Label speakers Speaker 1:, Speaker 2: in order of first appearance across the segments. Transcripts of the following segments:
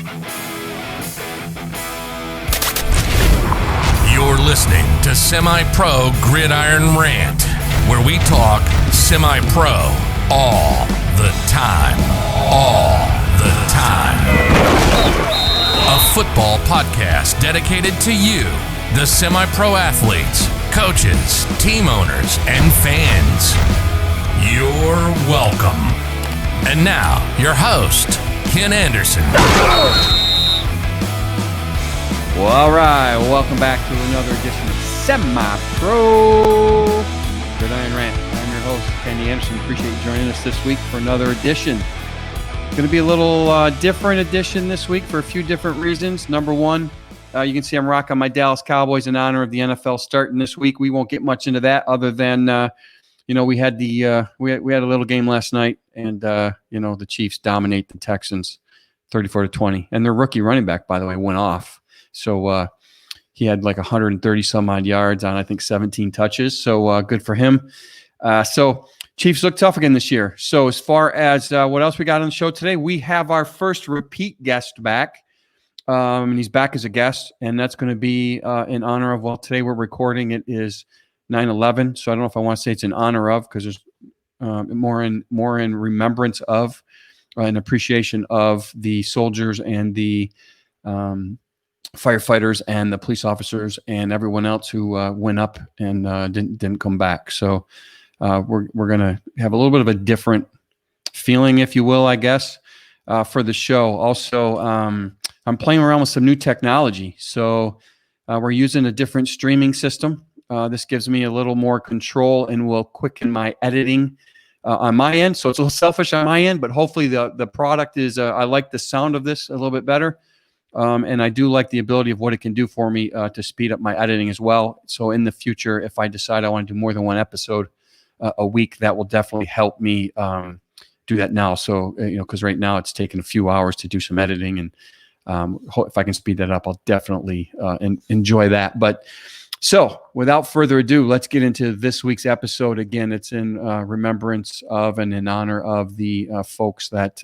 Speaker 1: You're listening to Semi-Pro Gridiron Rant, where we talk semi-pro all the time. All the time. A football podcast dedicated to you, the semi-pro athletes, coaches, team owners, and fans. You're welcome. And now, your host, Ken Anderson.
Speaker 2: Well, all right. Welcome back to another edition of Semi-Pro Gridiron Rant. I'm your host, Kenny Anderson. Appreciate you joining us this week for another edition. It's going to be a little different edition this week for a few different reasons. Number one, you can see I'm rocking my Dallas Cowboys in honor of the NFL starting this week. We won't get much into that other than, we had a little game last night, and the Chiefs dominate the Texans 34-20, and their rookie running back, by the way, went off. So he had like 130 some odd yards on, I think, 17 touches. So good for him. So Chiefs look tough again this year. So as far as what else we got on the show today, we have our first repeat guest back. And he's back as a guest, and that's going to be in honor of, today we're recording. It is 9/11. So I don't know if I want to say it's in honor of, because there's more in remembrance of, an appreciation of the soldiers and the firefighters and the police officers and everyone else who went up and didn't come back. So we're going to have a little bit of a different feeling, if you will, I guess, for the show. Also, I'm playing around with some new technology. So we're using a different streaming system. This gives me a little more control and will quicken my editing on my end. So it's a little selfish on my end, but hopefully the product is, I like the sound of this a little bit better. And I do like the ability of what it can do for me to speed up my editing as well. So in the future, if I decide I want to do more than one episode a week, that will definitely help me do that now. So, because right now it's taken a few hours to do some editing, and if I can speed that up, I'll definitely enjoy that. But so without further ado, let's get into this week's episode. Again, it's in remembrance of and in honor of the folks that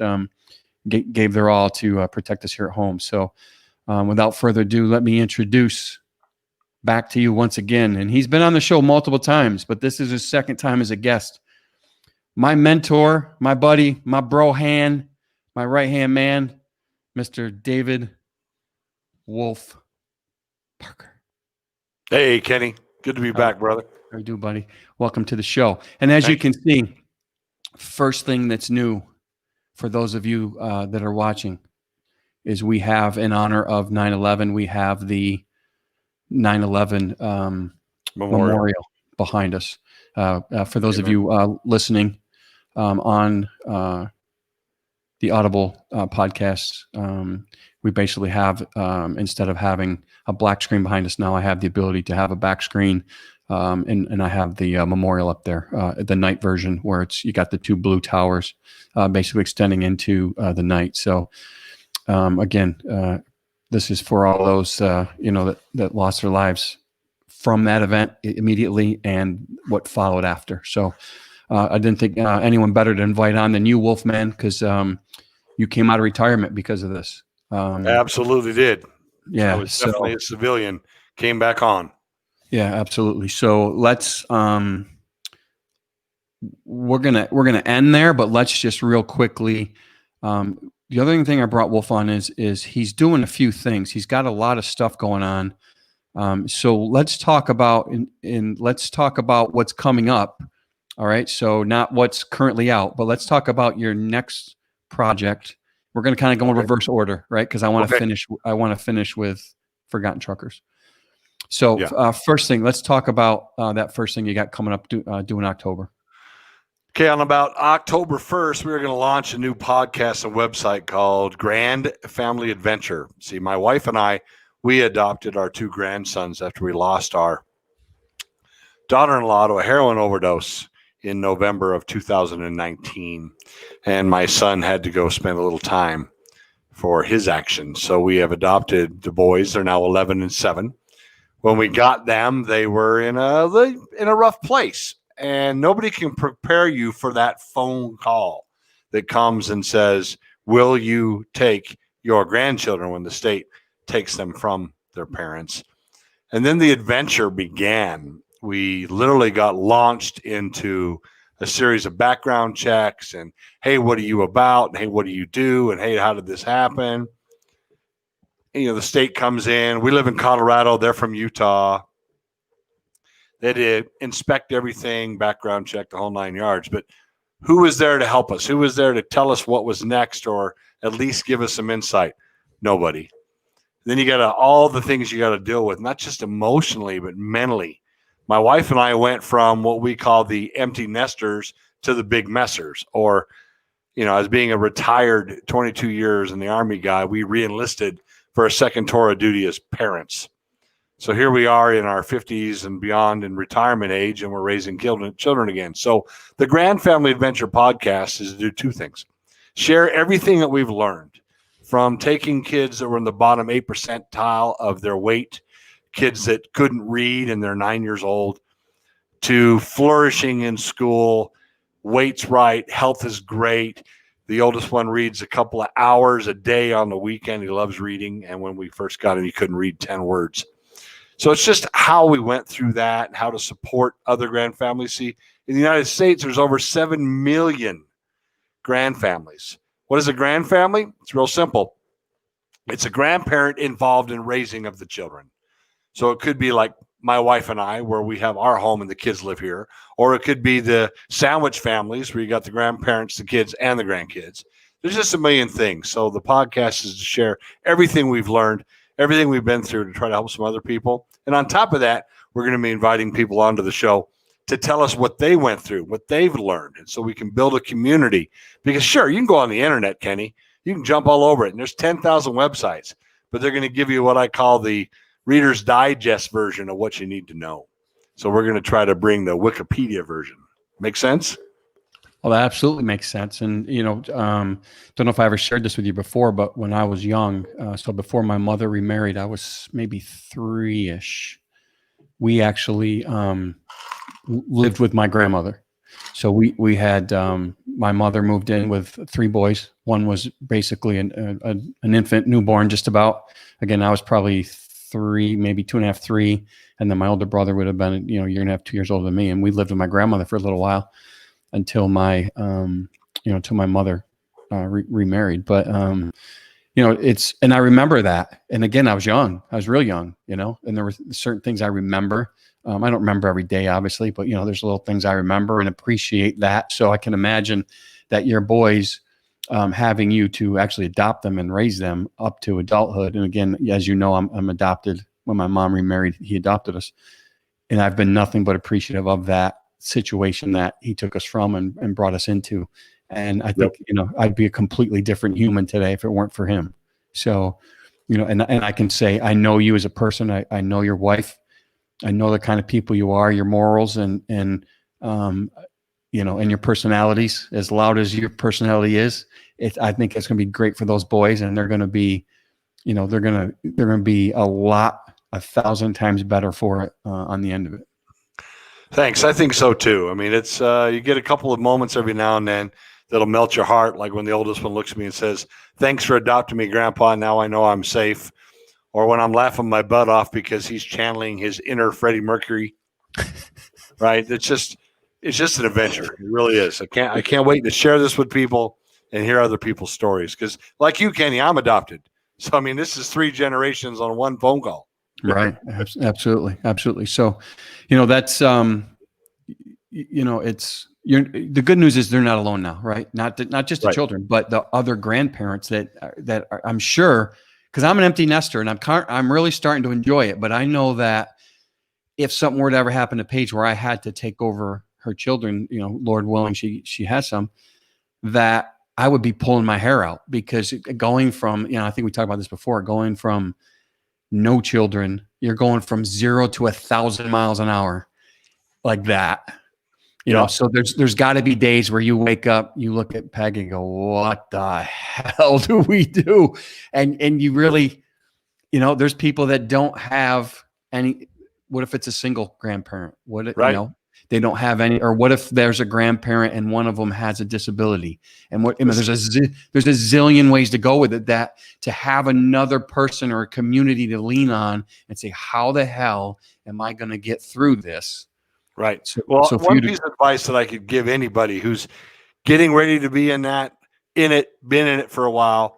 Speaker 2: gave their all to protect us here at home. So without further ado, let me introduce back to you once again. And he's been on the show multiple times, but this is his second time as a guest. My mentor, my buddy, my bro hand, my right-hand man, Mr. David Wolf Parker.
Speaker 3: Hey, Kenny. Good to be back, brother.
Speaker 2: How you doing, buddy? Welcome to the show. And as you can see, first thing that's new for those of you that are watching is we have, in honor of 9/11, we have the 9/11 memorial behind us. For those of you listening on the Audible podcast, we basically have, instead of having a black screen behind us now, I have the ability to have a back screen, and I have the memorial up there, the night version, where you got the two blue towers basically extending into the night. So again, this is for all those that lost their lives from that event immediately and what followed after. So I didn't think anyone better to invite on than you, Wolfman, because you came out of retirement because of this.
Speaker 3: Absolutely did.
Speaker 2: Yeah,
Speaker 3: I was definitely a civilian. Came back on.
Speaker 2: Yeah, absolutely. So let's we're gonna end there, but let's just real quickly. The other thing I brought Wolf on is he's doing a few things. He's got a lot of stuff going on. So let's talk about let's talk about what's coming up. All right. So not what's currently out, but let's talk about your next project. We're going to kind of go in reverse order, right? Because I want to finish. I want to finish with Forgotten Truckers. So first thing, let's talk about that first thing you got coming up due in October.
Speaker 3: Okay, on about October 1st, we're going to launch a new podcast and website called Grand Family Adventure. See, my wife and I, we adopted our two grandsons after we lost our daughter-in-law to a heroin overdose in November of 2019. And my son had to go spend a little time for his actions. So we have adopted the boys. They're now 11 and 7. When we got them, they were in a rough place. And nobody can prepare you for that phone call that comes and says, will you take your grandchildren when the state takes them from their parents. And then the adventure began. We literally got launched into a series of background checks and, hey, what are you about? And, hey, what do you do? And, hey, how did this happen? And, the state comes in. We live in Colorado. They're from Utah. They did inspect everything, background check, the whole 9 yards. But who was there to help us? Who was there to tell us what was next or at least give us some insight? Nobody. Then you got all the things you got to deal with, not just emotionally, but mentally. My wife and I went from what we call the empty nesters to the big messers, or, as being a retired 22 years in the Army guy, we re-enlisted for a second tour of duty as parents. So here we are in our 50s and beyond in retirement age, and we're raising children again. So the Grand Family Adventure podcast is to do two things. Share everything that we've learned, from taking kids that were in the bottom 8 percentile of their weight, kids that couldn't read and they're 9 years old, to flourishing in school, weight's right, health is great. The oldest one reads a couple of hours a day on the weekend. He loves reading. And when we first got him, he couldn't read 10 words. So it's just how we went through that and how to support other grand families. See, in the United States, there's over 7 million grand families. What is a grand family? It's real simple. It's a grandparent involved in raising of the children. So it could be like my wife and I, where we have our home and the kids live here. Or it could be the sandwich families where you got the grandparents, the kids, and the grandkids. There's just a million things. So the podcast is to share everything we've learned, everything we've been through, to try to help some other people. And on top of that, we're going to be inviting people onto the show to tell us what they went through, what they've learned. And so we can build a community. Because sure, you can go on the internet, Kenny. You can jump all over it. And there's 10,000 websites. But they're going to give you what I call the Reader's Digest version of what you need to know. So we're going to try to bring the Wikipedia version. Make sense?
Speaker 2: Well, that absolutely makes sense. And, don't know if I ever shared this with you before, but when I was young, so before my mother remarried, I was maybe 3-ish. We actually lived with my grandmother. So we had, my mother moved in with 3 boys. One was basically an infant, newborn, just about. Again, I was probably 3, maybe 2.5, 3. And then my older brother would have been, a year and a half, 2 years older than me. And we lived with my grandmother for a little while until my, until my mother remarried. But, and I remember that. And again, I was young. I was real young, and there were certain things I remember. I don't remember every day, obviously, but, there's little things I remember and appreciate that. So I can imagine that your boys, having you to actually adopt them and raise them up to adulthood. And again, as you know, I'm adopted. When my mom remarried, he adopted us. And I've been nothing but appreciative of that situation that he took us from and brought us into. And I think, I'd be a completely different human today if it weren't for him. So, and I can say, I know you as a person. I know your wife. I know the kind of people you are, your morals and and your personalities. As loud as your personality is, I think it's going to be great for those boys, and they're going to be, they're going to be 1,000 times better for it on the end of it.
Speaker 3: Thanks. I think so too. I mean, it's you get a couple of moments every now and then that'll melt your heart, like when the oldest one looks at me and says, "Thanks for adopting me, Grandpa. Now I know I'm safe." Or when I'm laughing my butt off because he's channeling his inner Freddie Mercury. Right? It's just an adventure. It really is. I can't wait to share this with people and hear other people's stories. Because like you, Kenny, I'm adopted. So I mean, this is 3 generations on one phone call.
Speaker 2: Right. Absolutely. Absolutely. So, that's, it's, the good news is they're not alone now, right? Not just the children, but the other grandparents that are, I'm sure, because I'm an empty nester and I'm really starting to enjoy it. But I know that if something were to ever happen to Paige where I had to take over her children, Lord willing, she has some, that I would be pulling my hair out, because going from, I think we talked about this before, going from no children, you're going from 0 to 1,000 miles an hour like that. So there's got to be days where you wake up, you look at Peg and go, what the hell do we do? And you really, there's people that don't have any. What if it's a single grandparent? they don't have any, or what if there's a grandparent and one of them has a disability? And there's a zillion ways to go with it, that to have another person or a community to lean on and say, how the hell am I going to get through this?
Speaker 3: Right.
Speaker 2: So,
Speaker 3: Well, one piece of advice that I could give anybody who's getting ready to be been in it for a while,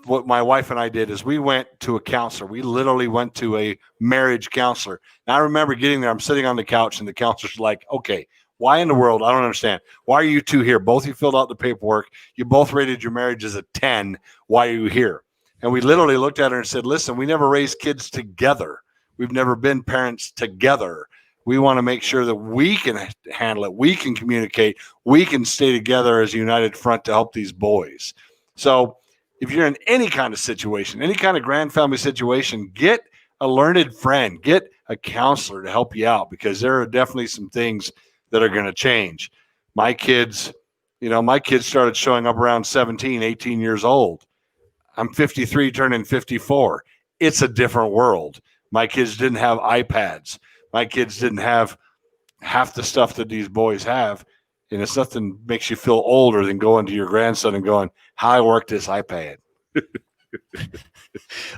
Speaker 3: what my wife and I did is we went to a counselor. We literally went to a marriage counselor. And I remember getting there. I'm sitting on the couch, and the counselor's like, okay, why in the world? I don't understand. Why are you two here? Both of you filled out the paperwork. You both rated your marriage as a 10. Why are you here? And we literally looked at her and said, listen, we never raised kids together. We've never been parents together. We want to make sure that we can handle it. We can communicate. We can stay together as a united front to help these boys. So if you're in any kind of situation, any kind of grand family situation, get a learned friend, get a counselor to help you out, because there are definitely some things that are going to change. My kids started showing up around 17, 18 years old. I'm 53, turning 54. It's a different world. My kids didn't have iPads. My kids didn't have half the stuff that these boys have. And it's nothing makes you feel older than going to your grandson and going, how I work this iPad.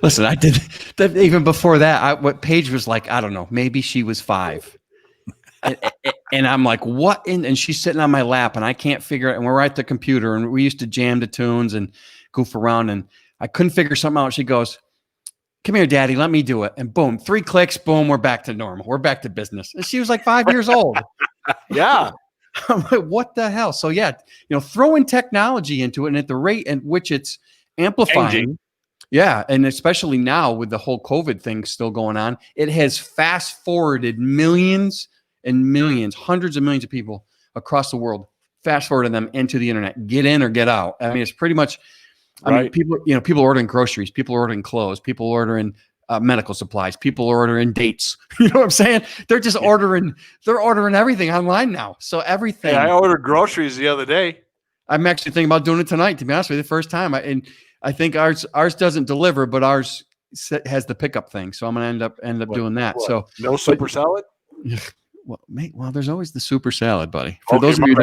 Speaker 2: Listen, I did that even before that. What Paige was like, I don't know, maybe she was 5. and I'm like, what? And she's sitting on my lap, and I can't figure it. And we're at the computer, and we used to jam to tunes and goof around, and I couldn't figure something out. She goes, come here, Daddy, let me do it. And boom, 3 clicks, boom, we're back to normal. We're back to business. And she was like 5 years old.
Speaker 3: Yeah.
Speaker 2: I'm like, what the hell? So yeah, throwing technology into it, and at the rate at which it's amplifying.
Speaker 3: Changing.
Speaker 2: Yeah. And especially now with the whole COVID thing still going on, it has fast forwarded millions and millions, hundreds of millions of people across the world, fast forwarded them into the internet, get in or get out. I mean, it's pretty much, I mean, people ordering groceries, people ordering clothes, people ordering medical supplies, people ordering dates. You know what I'm saying? They're just ordering everything online now. So everything.
Speaker 3: Yeah, I ordered groceries the other day.
Speaker 2: I'm actually thinking about doing it tonight, to be honest with you, the first time. And I think ours doesn't deliver, but ours has the pickup thing. So I'm going to end up doing that. What? So
Speaker 3: no super salad?
Speaker 2: Well, there's always the super salad, buddy. For those of you who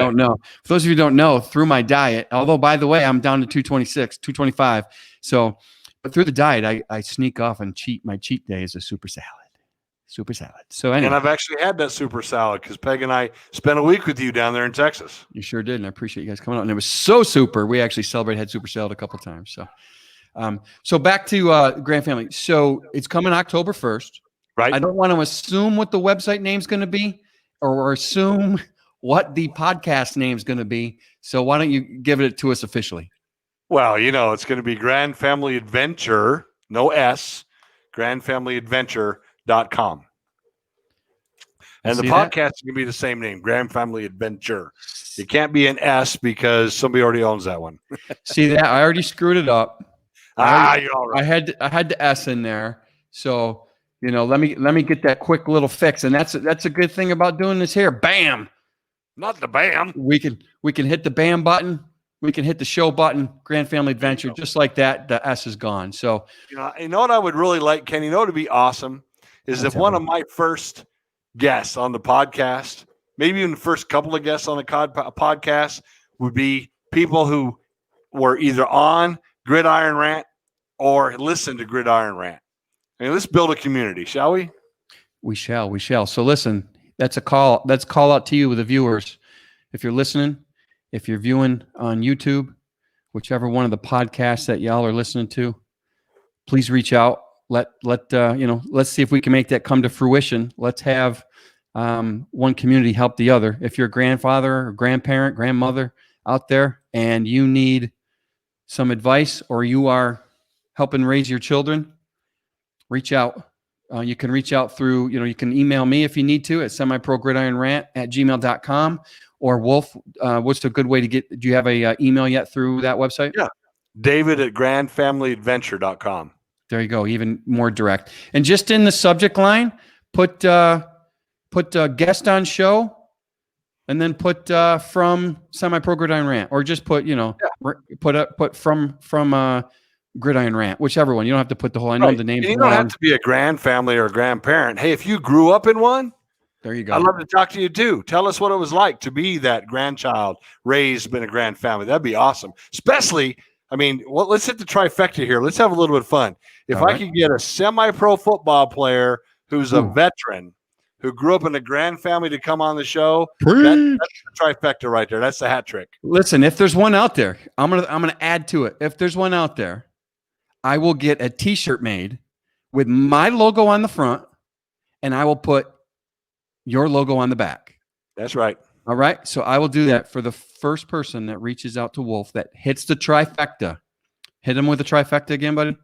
Speaker 2: don't know, through my diet, although by the way, I'm down to 226, 225. So, but through the diet, I sneak off and cheat. My cheat day is a super salad. So anyway.
Speaker 3: And I've actually had that super salad because Peg and I spent a week with you down there in Texas.
Speaker 2: You sure did. And I appreciate you guys coming out. And it was so super. We actually had super salad a couple of times. So, so back to Grand Family. So it's coming October 1st.
Speaker 3: Right.
Speaker 2: I don't want to assume what the website name's going to be or assume what the podcast name's going to be. So why don't you give it to us officially?
Speaker 3: Well, it's going to be Grand Family Adventure, no S, grandfamilyadventure.com. And the podcast is going to be the same name, Grand Family Adventure. It can't be an S because somebody already owns that one.
Speaker 2: See that? I already screwed it up.
Speaker 3: You're all right.
Speaker 2: I had the S in there. So, let me get that quick little fix. And that's a good thing about doing this here. Bam.
Speaker 3: Not the bam.
Speaker 2: We can hit the bam button. We can hit the show button, Grand Family Adventure, just like that. The S is gone. So,
Speaker 3: you know what I would really like, Ken, to be awesome is if one of my first guests on the podcast, maybe even the first couple of guests on the podcast, would be people who were either on Gridiron Rant or listen to Gridiron Rant. I mean, let's build a community, shall we?
Speaker 2: We shall. So listen, that's a call. That's call out to you, the viewers. If you're listening, if you're viewing on YouTube, whichever one of the podcasts that y'all are listening to, please reach out. Let's see if we can make that come to fruition. Let's have one community help the other. If you're a grandfather or grandparent, grandmother out there, and you need some advice, or you are helping raise your children, reach out. You can reach out through, you can email me if you need to at semiprogridironrant@gmail.com, or Wolf. What's a good way to get, do you have a email yet through that website?
Speaker 3: Yeah. David at grandfamilyadventure.com.
Speaker 2: There you go. Even more direct. And just in the subject line, put guest on show, and then put from Semi-Pro Gridiron Rant, or just put, put from Gridiron Rant, whichever one. You don't have to put the whole, I know the name.
Speaker 3: You don't have to be a grand family or a grandparent. Hey, if you grew up in one,
Speaker 2: There you go.
Speaker 3: I'd love to talk to you too. Tell us what it was like to be that grandchild raised in a grand family. That'd be awesome. Especially, I mean, let's hit the trifecta here. Let's have a little bit of fun. If I could get a semi-pro football player who's a veteran who grew up in a grand family to come on the show, that's the trifecta right there. That's the hat trick.
Speaker 2: Listen, if there's one out there, I'm gonna add to it. If there's one out there, I will get a T-shirt made with my logo on the front, and I will put your logo on the back.
Speaker 3: That's right.
Speaker 2: All right. So I will do that for the first person that reaches out to Wolf that hits the trifecta. Hit him with the trifecta again, buddy.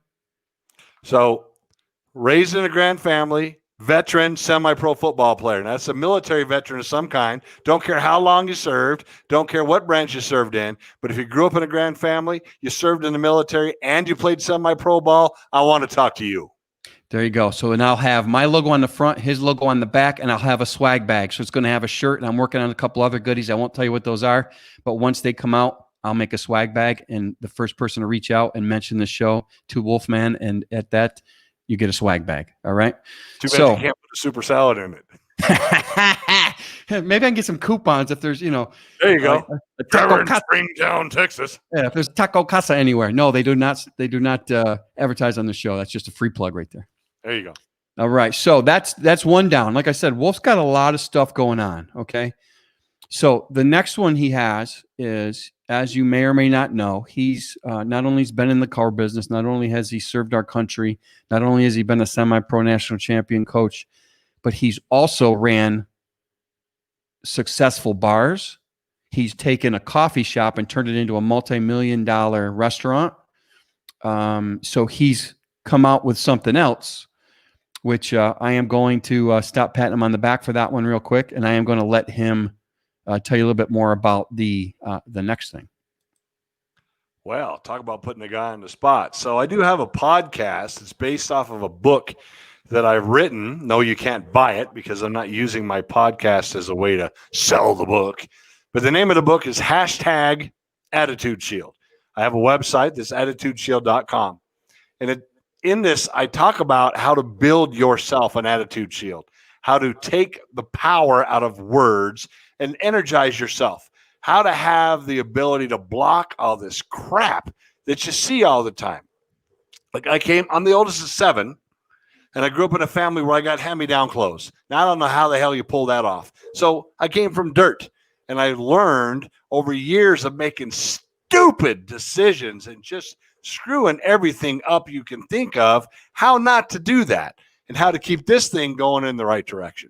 Speaker 3: So raised in a grand family, veteran, semi-pro football player. Now, that's a military veteran of some kind. Don't care how long you served. Don't care what branch you served in. But if you grew up in a grand family, you served in the military, and you played semi-pro ball, I want to talk to you.
Speaker 2: There you go. So, and I'll have my logo on the front, his logo on the back, and I'll have a swag bag. So it's going to have a shirt, and I'm working on a couple other goodies. I won't tell you what those are, but once they come out, I'll make a swag bag, and the first person to reach out and mention the show to Wolfman, and at that, you get a swag bag. All right.
Speaker 3: Too bad you can't put a super salad in it.
Speaker 2: Maybe I can get some coupons if there's,
Speaker 3: there you go.
Speaker 2: A Taco Casa.
Speaker 3: Springtown, Texas.
Speaker 2: Yeah, if there's Taco Casa anywhere. No, they do not. They do not advertise on the show. That's just a free plug right there.
Speaker 3: There you go.
Speaker 2: All right. So that's one down. Like I said, Wolf's got a lot of stuff going on. Okay. So the next one he has is, as you may or may not know, he's not only has been in the car business, not only has he served our country, not only has he been a semi-pro national champion coach, but he's also ran successful bars. He's taken a coffee shop and turned it into a multi-million-dollar restaurant. So he's come out with something else, which I am going to stop patting him on the back for that one real quick, and I am going to let him tell you a little bit more about the next thing.
Speaker 3: Well, talk about putting a guy on the spot. So I do have a podcast. It's based off of a book that I've written. No, you can't buy it because I'm not using my podcast as a way to sell the book. But the name of the book is #Attitude Shield. I have a website, that's attitudeshield.com. And in this, I talk about how to build yourself an attitude shield, how to take the power out of words and energize yourself, how to have the ability to block all this crap that you see all the time. Like I'm the oldest of 7, and I grew up in a family where I got hand-me-down clothes. Now, I don't know how the hell you pull that off. So I came from dirt, and I learned over years of making stupid decisions and just screwing everything up you can think of, how not to do that and how to keep this thing going in the right direction.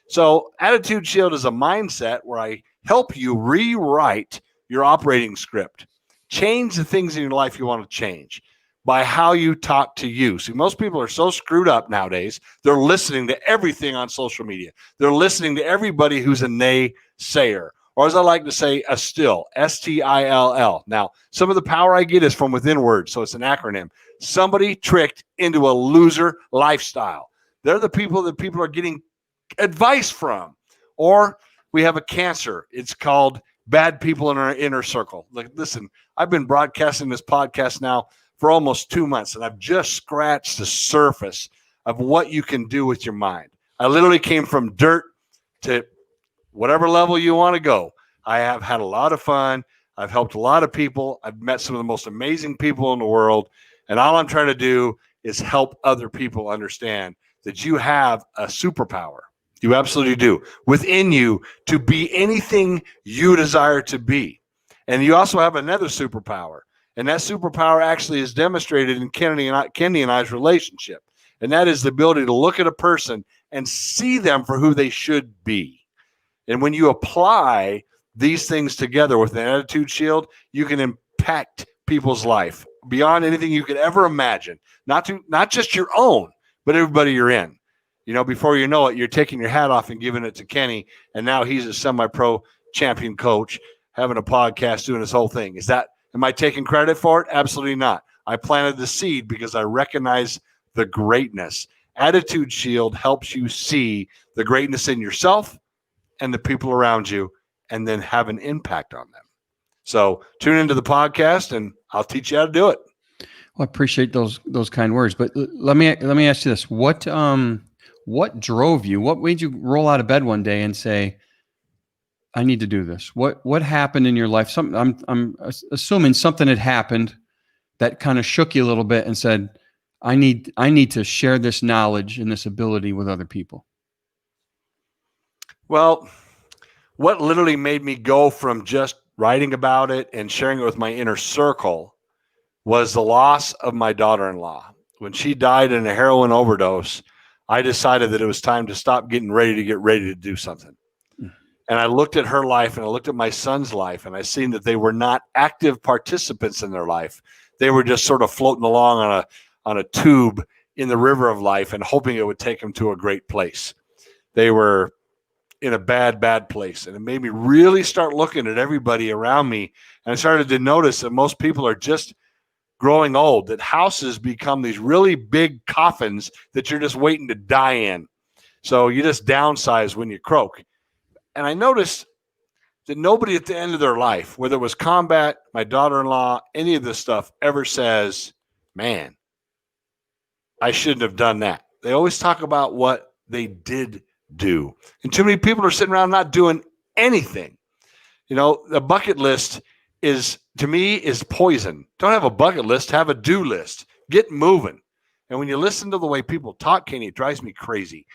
Speaker 3: So Attitude Shield is a mindset where I help you rewrite your operating script, change the things in your life you want to change by how you talk to you. See, most people are so screwed up nowadays. They're listening to everything on social media. They're listening to everybody who's a naysayer, or as I like to say, a still, STILL. Now, some of the power I get is from within words, so it's an acronym. Somebody tricked into a loser lifestyle. They're the people that people are getting advice from. Or we have a cancer. It's called bad people in our inner circle. Like, listen, I've been broadcasting this podcast now for almost 2 months, and I've just scratched the surface of what you can do with your mind. I literally came from dirt to whatever level you want to go. I have had a lot of fun. I've helped a lot of people. I've met some of the most amazing people in the world. And all I'm trying to do is help other people understand that you have a superpower. You absolutely do within you to be anything you desire to be. And you also have another superpower. And that superpower actually is demonstrated in Kendi and I's relationship. And that is the ability to look at a person and see them for who they should be. And when you apply these things together with an attitude shield, you can impact people's life beyond anything you could ever imagine. Not just your own, but everybody you're in. You know, before you know it, you're taking your hat off and giving it to Kenny, and now he's a semi-pro champion coach, having a podcast, doing this whole thing. Am I taking credit for it? Absolutely not. I planted the seed because I recognize the greatness. Attitude Shield helps you see the greatness in yourself and the people around you, and then have an impact on them. So tune into the podcast, and I'll teach you how to do it. Well,
Speaker 2: I appreciate those kind words, but let me ask you this: what what drove you? What made you roll out of bed one day and say, I need to do this? What happened in your life? I'm assuming something had happened that kind of shook you a little bit and said, I need to share this knowledge and this ability with other people.
Speaker 3: Well, what literally made me go from just writing about it and sharing it with my inner circle was the loss of my daughter-in-law. When she died in a heroin overdose, I decided that it was time to stop getting ready to do something. And I looked at her life and I looked at my son's life, and I seen that they were not active participants in their life. They were just sort of floating along on a tube in the river of life and hoping it would take them to a great place. They were in a bad place. And it made me really start looking at everybody around me. And I started to notice that most people are just growing old, that houses become these really big coffins that you're just waiting to die in. So you just downsize when you croak. And I noticed that nobody at the end of their life, whether it was combat, my daughter-in-law, any of this stuff, ever says, man, I shouldn't have done that. They always talk about what they did do. And too many people are sitting around not doing anything. You know, the bucket list to me is poison. Don't have a bucket list, have a do list. Get moving. And when you listen to the way people talk, Kenny, it drives me crazy.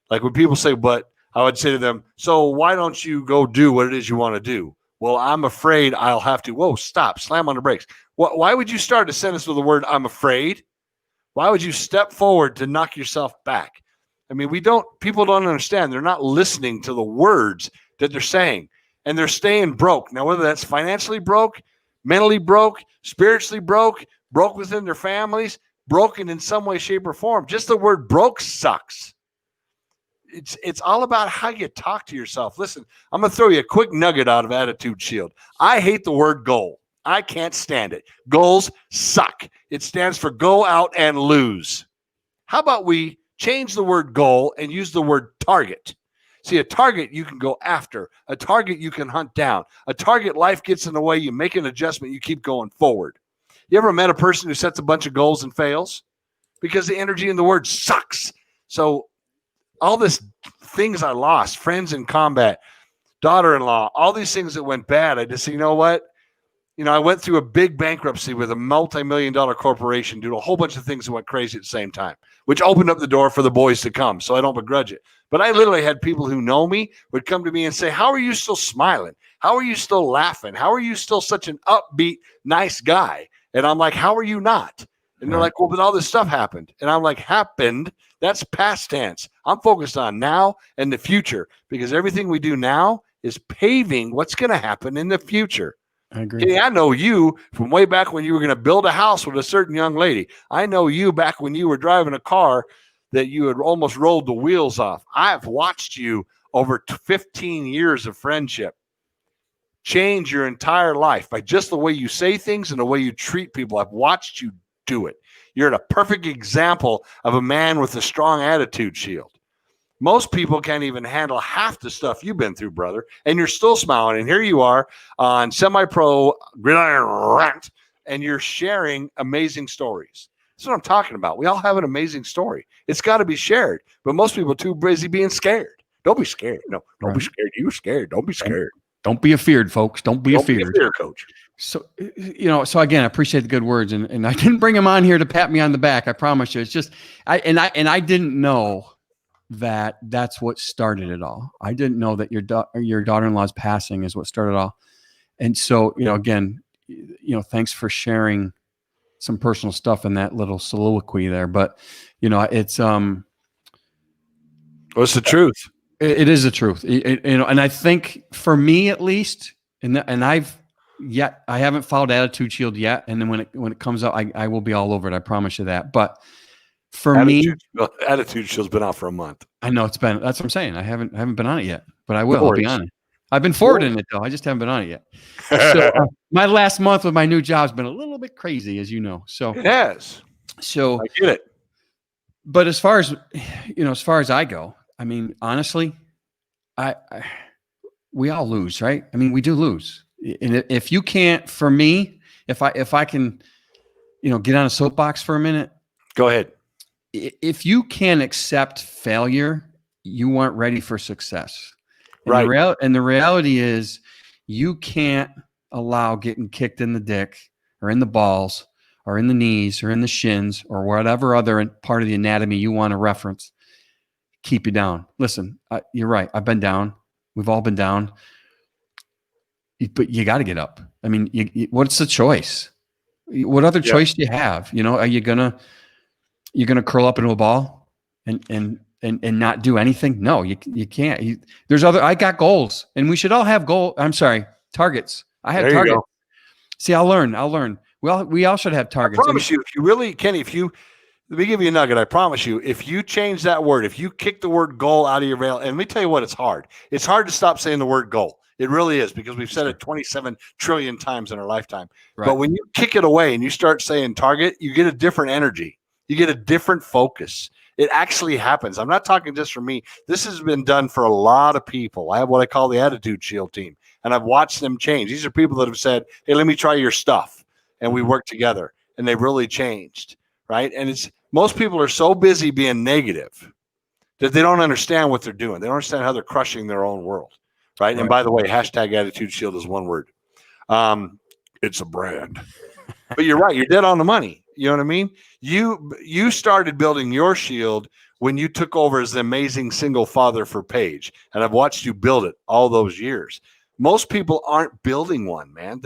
Speaker 3: Like when people say, but I would say to them, so why don't you go do what it is you want to do? Well, I'm afraid I'll have to. Whoa, stop, slam on the brakes. Why would you start a sentence with the word I'm afraid? Why would you step forward to knock yourself back? I mean, people don't understand. They're not listening to the words that they're saying, and they're staying broke. Now, whether that's financially broke, mentally broke, spiritually broke within their families, broken in some way, shape, or form. Just the word broke sucks. It's all about how you talk to yourself. Listen, I'm going to throw you a quick nugget out of Attitude Shield. I hate the word goal. I can't stand it. Goals suck. It stands for go out and lose. How about we change the word goal and use the word target? See, a target you can go after. A target you can hunt down. A target, life gets in the way. You make an adjustment. You keep going forward. You ever met a person who sets a bunch of goals and fails? Because the energy in the word sucks. So all this things I lost, friends in combat, daughter-in-law, all these things that went bad, I just said, you know what? I went through a big bankruptcy with a multi-million-dollar corporation due to a whole bunch of things that went crazy at the same time, which opened up the door for the boys to come. So I don't begrudge it. But I literally had people who know me would come to me and say, how are you still smiling? How are you still laughing? How are you still such an upbeat, nice guy? And I'm like, how are you not? And they're like, well, but all this stuff happened. And I'm like, happened? That's past tense. I'm focused on now and the future, because everything we do now is paving what's going to happen in the future.
Speaker 2: I agree.
Speaker 3: Kenny, I know you from way back when you were going to build a house with a certain young lady. I know you back when you were driving a car that you had almost rolled the wheels off. I've watched you over 15 years of friendship change your entire life by just the way you say things and the way you treat people. I've watched you do it. You're a perfect example of a man with a strong attitude shield. Most people can't even handle half the stuff you've been through, brother, and you're still smiling. And here you are on Semi-Pro Gridiron Rant, and you're sharing amazing stories. That's what I'm talking about. We all have an amazing story. It's got to be shared, but most people are too busy being scared. Don't be scared. No, don't be scared. You're scared. Don't be scared.
Speaker 2: Don't be afeared, folks. Don't be afeard.
Speaker 3: Don't be afeard, coach.
Speaker 2: So, so again, I appreciate the good words, and I didn't bring him on here to pat me on the back. I promise you. It's just, I didn't know that that's what started it all. I didn't know that your daughter-in-law's passing is what started it all. And so, again, thanks for sharing some personal stuff in that little soliloquy there. But, it's
Speaker 3: what's the truth?
Speaker 2: It is the truth. And I think for me at least, and I haven't followed Attitude Shield yet. And then when it comes out, I will be all over it. I promise you that. But for
Speaker 3: Attitude Shield's been out for a month.
Speaker 2: I know that's what I'm saying. I haven't been on it yet, but I will. I'll be on it. I've been forwarding it though. I just haven't been on it yet. So my last month with my new job has been a little bit crazy, as you know. So
Speaker 3: it has.
Speaker 2: So
Speaker 3: I get it.
Speaker 2: But as far as I go, I mean, honestly, we all lose, right? I mean, we do lose. And if you can't, for me, if I can, get on a soapbox for a minute.
Speaker 3: Go ahead.
Speaker 2: if you can accept failure, you aren't ready for success. And
Speaker 3: Right.
Speaker 2: the reality is you can't allow getting kicked in the dick or in the balls or in the knees or in the shins or whatever other part of the anatomy you want to reference keep you down. Listen, you're right. I've been down. We've all been down. But you got to get up. I mean, what's the choice? What other choice do you have? Are you're gonna curl up into a ball and not do anything? No, you can't. There's other. I got goals, and we should all have targets. I have targets. Go. See, I'll learn. We all should have targets.
Speaker 3: I promise you, if you really, Kenny, let me give you a nugget. I promise you, if you change that word, if you kick the word goal out of your veil, and let me tell you what, it's hard. It's hard to stop saying the word goal. It really is, because we've said it 27 trillion times in our lifetime. Right. But when you kick it away and you start saying target, you get a different energy. You get a different focus. It actually happens. I'm not talking just for me. This has been done for a lot of people. I have what I call the Attitude Shield team, and I've watched them change. These are people that have said, hey, let me try your stuff. And we work together, and they've really changed, right? And most people are so busy being negative that they don't understand what they're doing. They don't understand how they're crushing their own world, right? And by the way, hashtag Attitude Shield is one word. It's a brand. But you're right. You're dead on the money. You know what I mean? You started building your shield when you took over as the amazing single father for Paige. And I've watched you build it all those years. Most people aren't building one, man.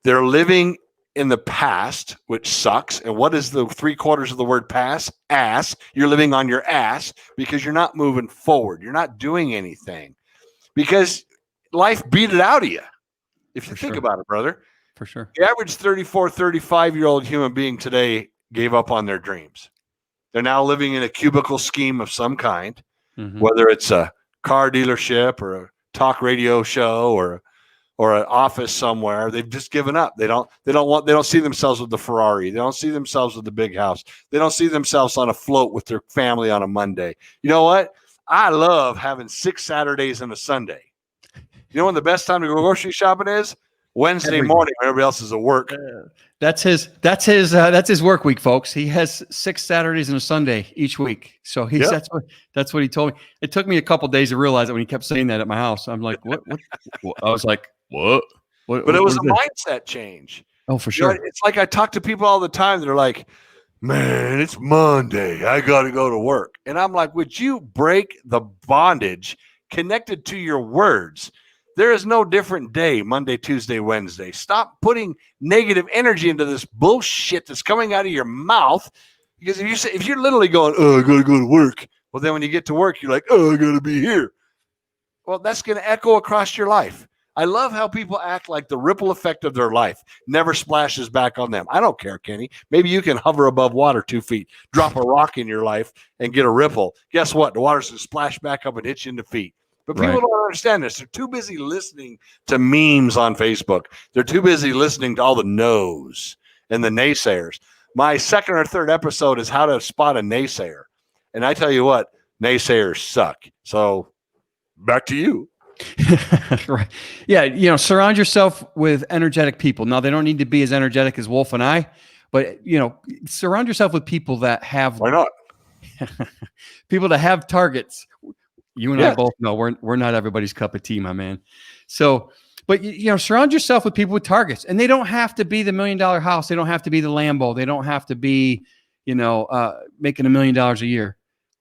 Speaker 3: They're living in the past, which sucks. And what is the 3/4 of the word pass? Ass. You're living on your ass because you're not moving forward. You're not doing anything because life beat it out of you. If you think about it, brother.
Speaker 2: For sure.
Speaker 3: The average 34, 35-year-old human being today gave up on their dreams. They're now living in a cubicle scheme of some kind, whether it's a car dealership or a talk radio show or an office somewhere. They've just given up. They don't see themselves with the Ferrari. They don't see themselves with the big house. They don't see themselves on a float with their family on a Monday. You know what? I love having 6 Saturdays and a Sunday. You know when the best time to go grocery shopping is? Wednesday morning when everybody else is at work.
Speaker 2: That's his work week, folks. He has 6 Saturdays and a Sunday each week. So that's what he told me. It took me a couple of days to realize that when he kept saying that at my house. I'm like, what? I was like, what?
Speaker 3: But it was a mindset change.
Speaker 2: Oh, for sure.
Speaker 3: It's like I talk to people all the time. They're like, man, it's Monday. I got to go to work. And I'm like, would you break the bondage connected to your words? There is no different day, Monday, Tuesday, Wednesday. Stop putting negative energy into this bullshit that's coming out of your mouth. Because if you're literally going, oh, I got to go to work. Well, then when you get to work, you're like, oh, I got to be here. Well, that's going to echo across your life. I love how people act like the ripple effect of their life never splashes back on them. I don't care, Kenny. Maybe you can hover above water 2 feet, drop a rock in your life and get a ripple. Guess what? The water's going to splash back up and hit you in the feet. But people don't understand this. They're too busy listening to memes on Facebook. They're too busy listening to all the no's and the naysayers. My second or third episode is how to spot a naysayer. And I tell you what, naysayers suck. So back to you.
Speaker 2: Right. Yeah. Surround yourself with energetic people. Now, they don't need to be as energetic as Wolf and I, but, surround yourself with people that have.
Speaker 3: Why not?
Speaker 2: People that have targets. You and I both know we're not everybody's cup of tea, my man. So, but surround yourself with people with targets, and they don't have to be the $1 million house. They don't have to be the Lambo. They don't have to be, making $1 million a year.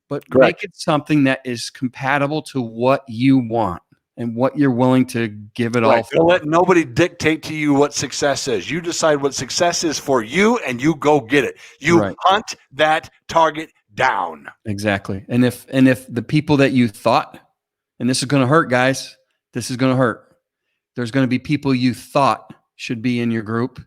Speaker 2: But make it something that is compatible to what you want and what you're willing to give it all for.
Speaker 3: Don't let nobody dictate to you what success is. You decide what success is for you, and you go get it. You hunt that target down.
Speaker 2: Exactly. And if the people that you thought, and this is going to hurt, guys, this is going to hurt. There's going to be people you thought should be in your group,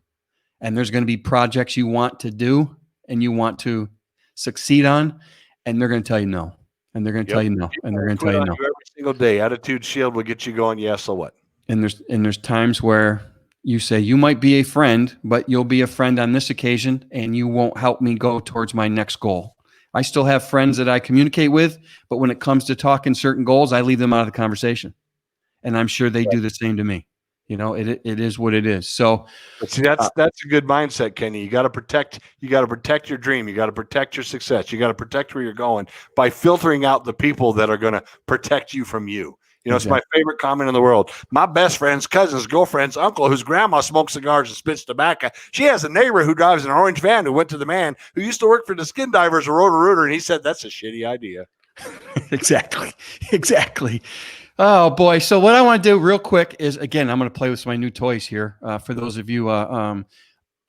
Speaker 2: and there's going to be projects you want to do and you want to succeed on, and they're going to tell you no. And they're going to tell you no. And they're going to tell you no.
Speaker 3: Every single day, Attitude Shield will get you going. Yeah, so what?
Speaker 2: And there's times where you say, you might be a friend, but you'll be a friend on this occasion, and you won't help me go towards my next goal. I still have friends that I communicate with, but when it comes to talking certain goals, I leave them out of the conversation. And I'm sure they do the same to me. it is what it is. So
Speaker 3: but see, that's a good mindset, Kenny. You got to protect your dream. You got to protect your success. You got to protect where you're going by filtering out the people that are going to protect you from you. It's my favorite comment in the world. My best friend's cousin's girlfriend's uncle, whose grandma smokes cigars and spits tobacco. She has a neighbor who drives an orange van who went to the man who used to work for the Skin Divers or Roto-Rooter, and he said, that's a shitty idea.
Speaker 2: Exactly. Oh boy. So what I want to do real quick is, again, I'm going to play with some of my new toys here. For those of you on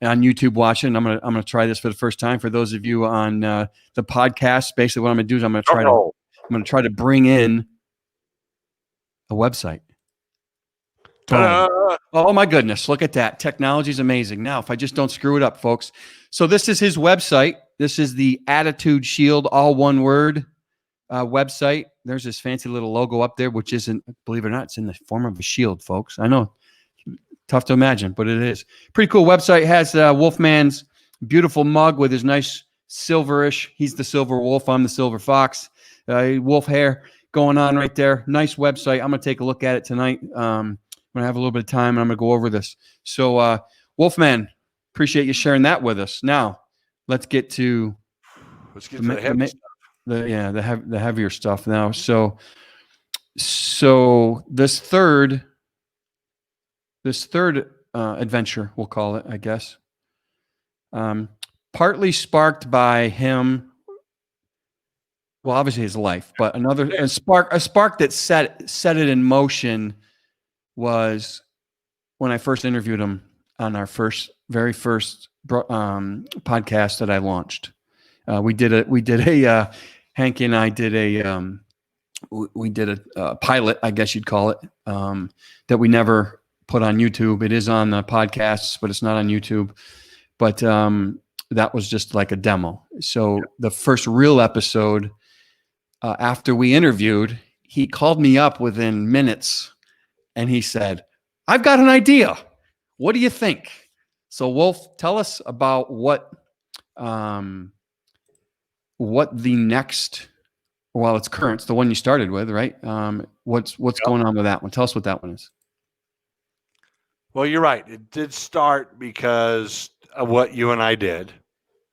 Speaker 2: YouTube watching, I'm going to try this for the first time. For those of you on the podcast, basically what I'm going to do is I'm going to try to bring in a website. Oh my goodness. Look at that. Technology is amazing. Now, if I just don't screw it up, folks. So this is his website. This is the Attitude Shield, all one word website. There's this fancy little logo up there, which isn't, believe it or not, it's in the form of a shield, folks. I know, tough to imagine, but it is. Pretty cool website. Has Wolfman's beautiful mug with his nice silverish. He's the silver wolf. I'm the silver fox. Wolf hair going on right there. Nice website. I'm going to take a look at it tonight. I'm going to have a little bit of time, and I'm going to go over this. So, Wolfman, appreciate you sharing that with us. Now, let's get to the heavier stuff now. So this third adventure, we'll call it, I guess, partly sparked by him. Well, obviously his life, but a spark that set it in motion was when I first interviewed him on our very first podcast that I launched. Hank and I did a pilot, I guess you'd call it, that we never put on YouTube. It is on the podcasts, but it's not on YouTube. But that was just like a demo. So the first real episode, after we interviewed, he called me up within minutes and he said, I've got an idea. What do you think? So Wolf, tell us about what the next, well, it's current. It's the one you started with, right? What's going on with that one? Tell us what that one is.
Speaker 3: Well, you're right. It did start because of what you and I did,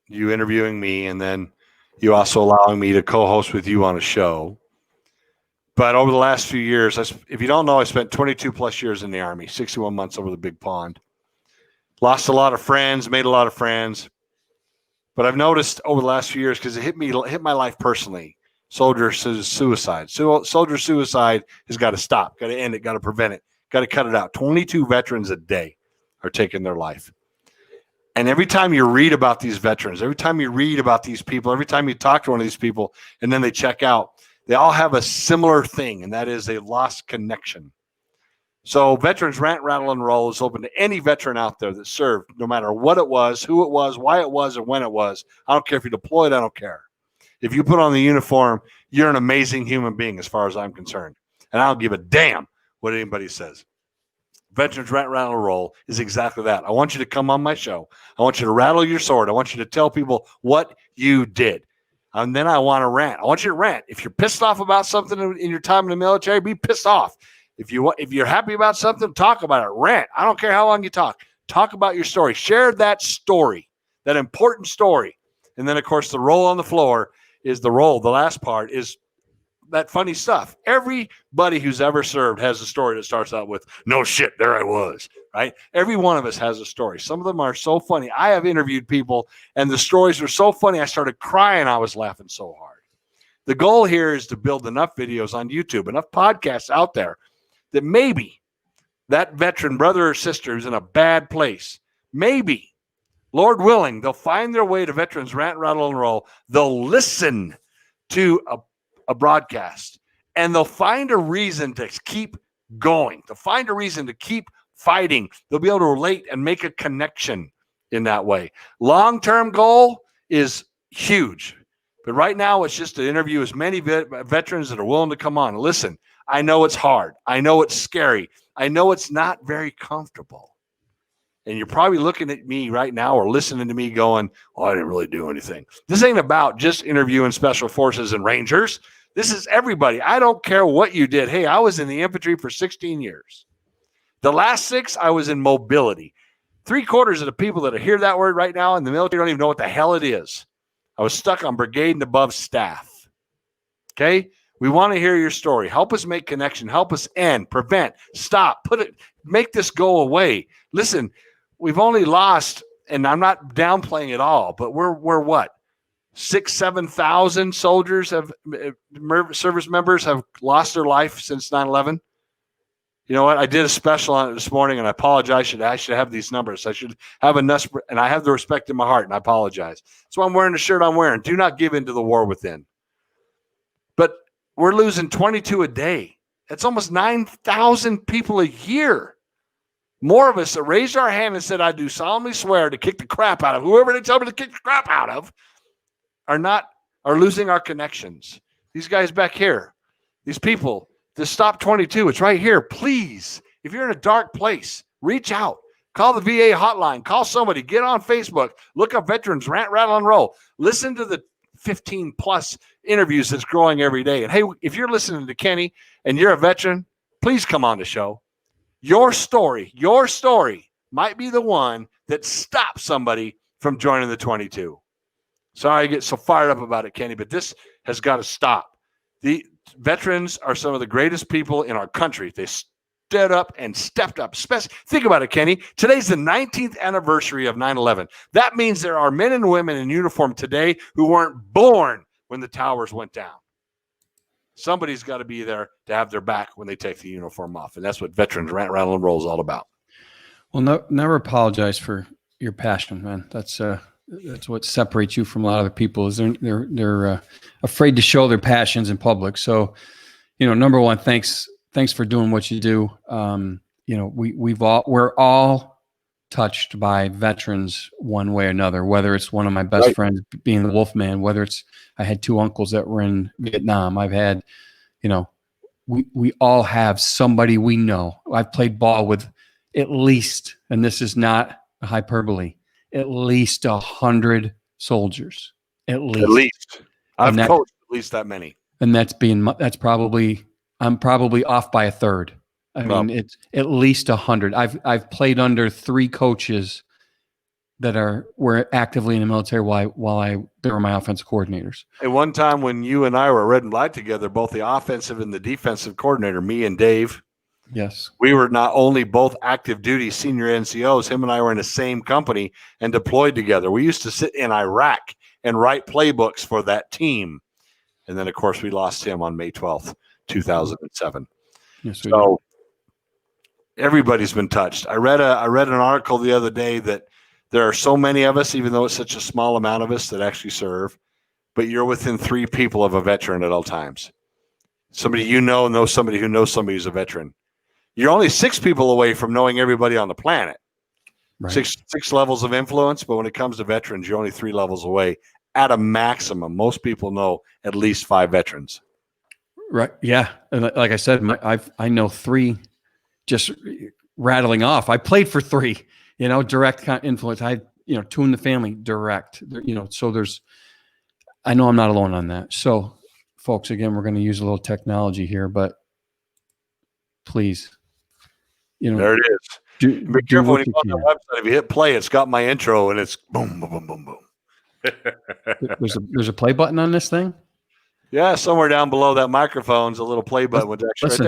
Speaker 3: you interviewing me, and then you also allowing me to co-host with you on a show. But over the last few years, if you don't know, I spent 22 plus years in the Army, 61 months over the big pond. Lost a lot of friends, made a lot of friends. But I've noticed over the last few years, because it hit my life personally, soldier suicide. Soldier suicide has got to stop, got to end it, got to prevent it, got to cut it out. 22 veterans a day are taking their life. And every time you read about these veterans, every time you read about these people, every time you talk to one of these people and then they check out, they all have a similar thing, and that is they lost connection. So Veterans Rant, Rattle and Roll is open to any veteran out there that served, no matter what it was, who it was, why it was, or when it was. I don't care if you deployed, I don't care. If you put on the uniform, you're an amazing human being as far as I'm concerned. And I don't give a damn what anybody says. Veterans Rant, Rattle and Roll is exactly that. I want you to come on my show. I want you to rattle your sword. I want you to tell people what you did. And then I want to rant. I want you to rant. If you're pissed off about something in your time in the military, be pissed off. If you're happy about something, talk about it. Rant. I don't care how long you talk. Talk about your story. Share that story, that important story. And then, of course, the roll on the floor is the roll. The last part is that funny stuff. Everybody who's ever served has a story that starts out with, no shit, there I was, right? Every one of us has a story. Some of them are so funny. I have interviewed people, and the stories are so funny, I started crying. I was laughing so hard. The goal here is to build enough videos on YouTube, enough podcasts out there that maybe that veteran brother or sister who's in a bad place, maybe, Lord willing, they'll find their way to Veterans Rant, Rattle and Roll. They'll listen to a broadcast, and they'll find a reason to keep going. They'll find a reason to keep fighting. They'll be able to relate and make a connection in that way. Long-term goal is huge. But right now, it's just to interview as many veterans that are willing to come on. Listen, I know it's hard. I know it's scary. I know it's not very comfortable. And you're probably looking at me right now or listening to me going, oh, I didn't really do anything. This ain't about just interviewing special forces and Rangers. This is everybody. I don't care what you did. Hey, I was in the infantry for 16 years. The last 6, I was in mobility. 3/4 of the people that hear that word right now in the military don't even know what the hell it is. I was stuck on brigade and above staff. Okay? We want to hear your story. Help us make connection. Help us end, prevent, stop, make this go away. Listen, we've only lost, and I'm not downplaying it all, but we're what? 6,000-7,000 soldiers service members have lost their life since 9/11. You know what? I did a special on it this morning, and I apologize. I should have these numbers. I should have enough, and I have the respect in my heart, and I apologize. That's why I'm wearing the shirt I'm wearing. Do not give in to the war within. But we're losing 22 a day. That's almost 9,000 people a year. More of us that raised our hand and said, I do solemnly swear to kick the crap out of whoever they tell me to kick the crap out of, are losing our connections. These guys back here, these people, this Stop 22, it's right here. Please, if you're in a dark place, reach out. Call the VA hotline. Call somebody. Get on Facebook. Look up Veterans Rant, Rattle and Roll. Listen to the 15-plus interviews that's growing every day. And hey, if you're listening to Kenny and you're a veteran, please come on the show. Your story might be the one that stops somebody from joining the 22. Sorry I get so fired up about it, Kenny, but this has got to stop. The veterans are some of the greatest people in our country. They stood up and stepped up. Think about it, Kenny. Today's the 19th anniversary of 9/11. That means there are men and women in uniform today who weren't born when the towers went down. Somebody's got to be there to have their back when they take the uniform off. And that's what Veterans Rant, Rattle and Roll is all about.
Speaker 2: Well, never apologize for your passion, man. That's what separates you from a lot of the people is they're afraid to show their passions in public. So, number one, thanks for doing what you do. We're all touched by veterans one way or another, whether it's one of my best friends being the Wolfman, whether it's, I had 2 uncles that were in Vietnam. I've had, we all have somebody we know. I've played ball with at least, and this is not a hyperbole, at least 100 soldiers. At least.
Speaker 3: I've coached at least that many.
Speaker 2: And I'm probably off by a third. I mean, it's at least 100. I've played under 3 coaches that were actively in the military while they were my offensive coordinators.
Speaker 3: At one time when you and I were red and black together, both the offensive and the defensive coordinator, me and Dave.
Speaker 2: Yes.
Speaker 3: We were not only both active duty senior NCOs, him and I were in the same company and deployed together. We used to sit in Iraq and write playbooks for that team. And then, of course, we lost him on May 12th, 2007.
Speaker 2: Yes,
Speaker 3: so everybody's been touched. I read an article the other day that there are so many of us, even though it's such a small amount of us that actually serve, but you're within 3 people of a veteran at all times. Somebody knows somebody who knows somebody who's a veteran. You're only 6 people away from knowing everybody on the planet. Right. Six levels of influence, but when it comes to veterans, you're only 3 levels away at a maximum. Most people know at least 5 veterans.
Speaker 2: Right. Yeah. And like I said, I know 3 just rattling off. I played for 3, direct influence. 2 in the family, direct, so I know I'm not alone on that. So folks, again, we're going to use a little technology here, but please,
Speaker 3: there it is. Be careful when you go on the website. If you hit play, it's got my intro and it's boom, boom, boom, boom, boom.
Speaker 2: There's a play button on this thing?
Speaker 3: Yeah, somewhere down below that microphone's a little play button with actually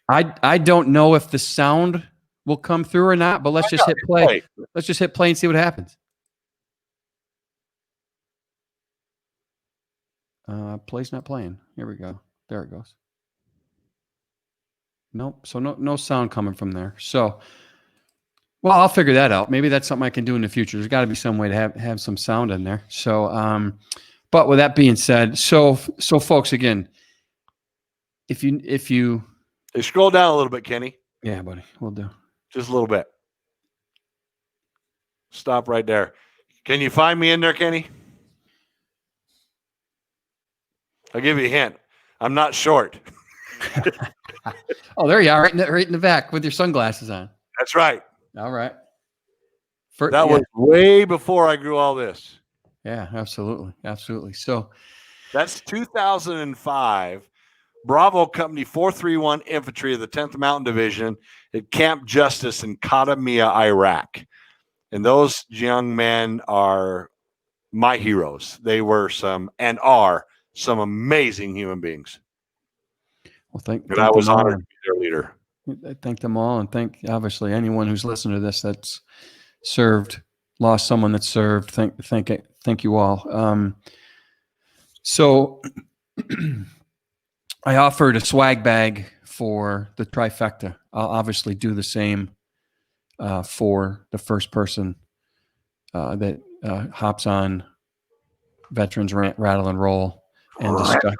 Speaker 3: right
Speaker 2: there. I don't know if the sound will come through or not, but let's just hit play. Let's just hit play and see what happens. Play's not playing. Here we go. There it goes. Nope. So no sound coming from there. So, well, I'll figure that out. Maybe that's something I can do in the future. There's got to be some way to have some sound in there. So, but with that being said, so folks, again, if you
Speaker 3: hey, scroll down a little bit, Kenny.
Speaker 2: Yeah, buddy, we'll do.
Speaker 3: Just a little bit. Stop right there. Can you find me in there, Kenny? I'll give you a hint. I'm not short.
Speaker 2: Oh, there you are, right in the back with your sunglasses on.
Speaker 3: That's right.
Speaker 2: All right.
Speaker 3: That was way before I grew all this.
Speaker 2: Yeah, absolutely. So
Speaker 3: that's 2005 Bravo Company 431 Infantry of the 10th Mountain Division at Camp Justice in Qadamia, Iraq. And those young men are my heroes. They were and are some amazing human beings.
Speaker 2: Well, thank
Speaker 3: I was
Speaker 2: them all.
Speaker 3: honored to be their leader.
Speaker 2: I thank them all, and thank obviously anyone who's listened to this that's served, lost someone that served. Thank you all. So I offered a swag bag for the trifecta. I'll obviously do the same for the first person that hops on Veterans Rant, Rattle and Roll, and discuss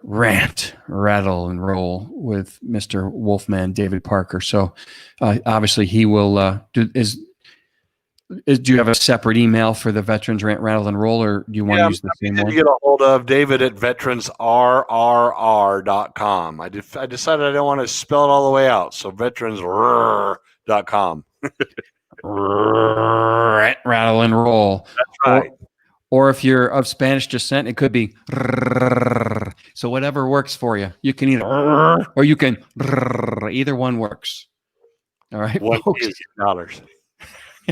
Speaker 2: Rant, Rattle and Roll with Mr. Wolfman David Parker. So obviously he will do you have a separate email for the Veterans Rant, Rattle and Roll, or do you want to use the same one?
Speaker 3: Get a hold of David at veteransrrr.com. I decided I don't want to spell it all the way out, so veteransrrr.com.
Speaker 2: Rattle and Roll.
Speaker 3: That's right.
Speaker 2: Or if you're of Spanish descent, it could be. So whatever works for you. You can either or you can either one works. All right, folks.
Speaker 3: $1,000.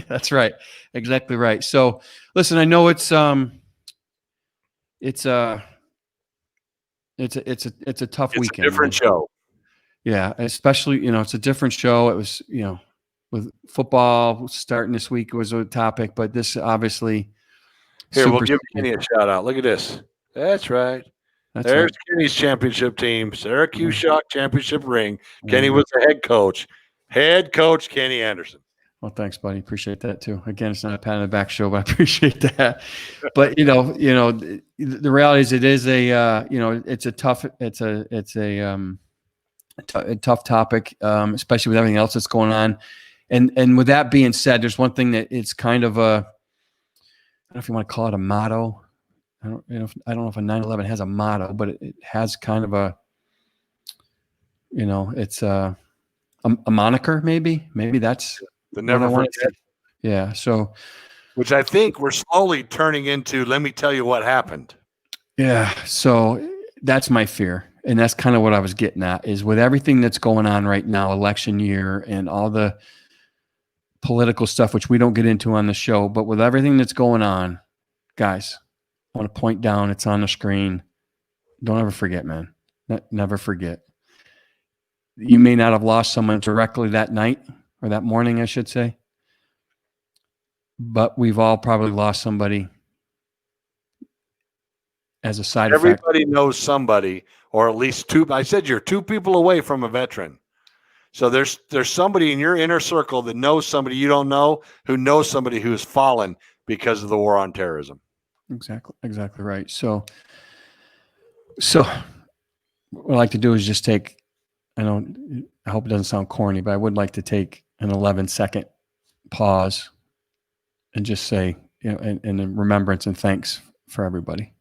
Speaker 2: That's right. Exactly right. So listen, I know it's a tough weekend.
Speaker 3: It's a different show.
Speaker 2: Yeah, especially, it's a different show. It was, with football starting this week was a topic, but this obviously.
Speaker 3: Here, we'll give Kenny a shout out. Look at this. That's right. There's right. Kenny's championship team, Syracuse Shock championship ring. Kenny was the head coach. Head coach Kenny Anderson.
Speaker 2: Well, thanks, buddy. Appreciate that too. Again, it's not a pat on the back show, but I appreciate that. But the reality is, it is it's a tough topic, especially with everything else that's going on. And with that being said, there's one thing that it's kind of I don't know if you want to call it a motto. I don't know if a 9/11 has a motto, but it has kind of it's a moniker, maybe. Maybe that's
Speaker 3: the never forget.
Speaker 2: Yeah. So,
Speaker 3: which I think we're slowly turning into. Let me tell you what happened.
Speaker 2: Yeah. So that's my fear, and that's kind of what I was getting at. Is with everything that's going on right now, election year, and all the political stuff, which we don't get into on the show, but with everything that's going on, guys, I want to point down. It's on the screen. Don't ever forget, man. Never forget. You may not have lost someone directly that night or that morning, I should say, but we've all probably lost somebody as a side effect.
Speaker 3: Everybody knows somebody, or at least two. I said you're two people away from a veteran. So there's somebody in your inner circle that knows somebody you don't know, who knows somebody who's fallen because of the war on terrorism.
Speaker 2: Exactly right. So what I'd like to do is just take, I hope it doesn't sound corny, but I would like to take an 11-second pause and just say, in remembrance and thanks for everybody.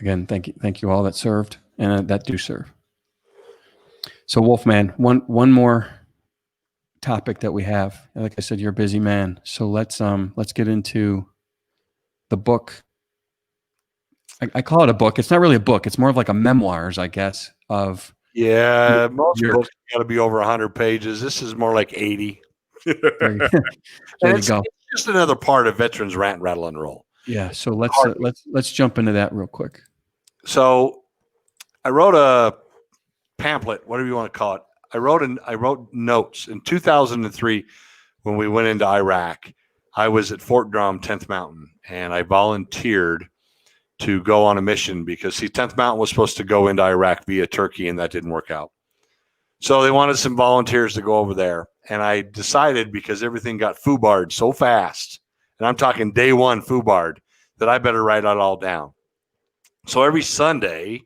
Speaker 2: Again, thank you all that served and that do serve. So Wolfman, one more topic that we have. Like I said, you're a busy man. So let's get into the book. I call it a book. It's not really a book. It's more of like a memoirs, I guess, of.
Speaker 3: Yeah, most books got to be over 100 pages. This is more like 80.
Speaker 2: There you go.
Speaker 3: It's just another part of Veterans Rant, Rattle and Roll.
Speaker 2: Yeah. So let's jump into that real quick.
Speaker 3: So I wrote a pamphlet, whatever you want to call it. I wrote notes in 2003 when we went into Iraq. I was at Fort Drum, 10th Mountain, and I volunteered to go on a mission because 10th Mountain was supposed to go into Iraq via Turkey, and that didn't work out. So they wanted some volunteers to go over there. And I decided, because everything got FUBAR'd so fast, and I'm talking day one FUBAR'd, that I better write it all down. So every Sunday,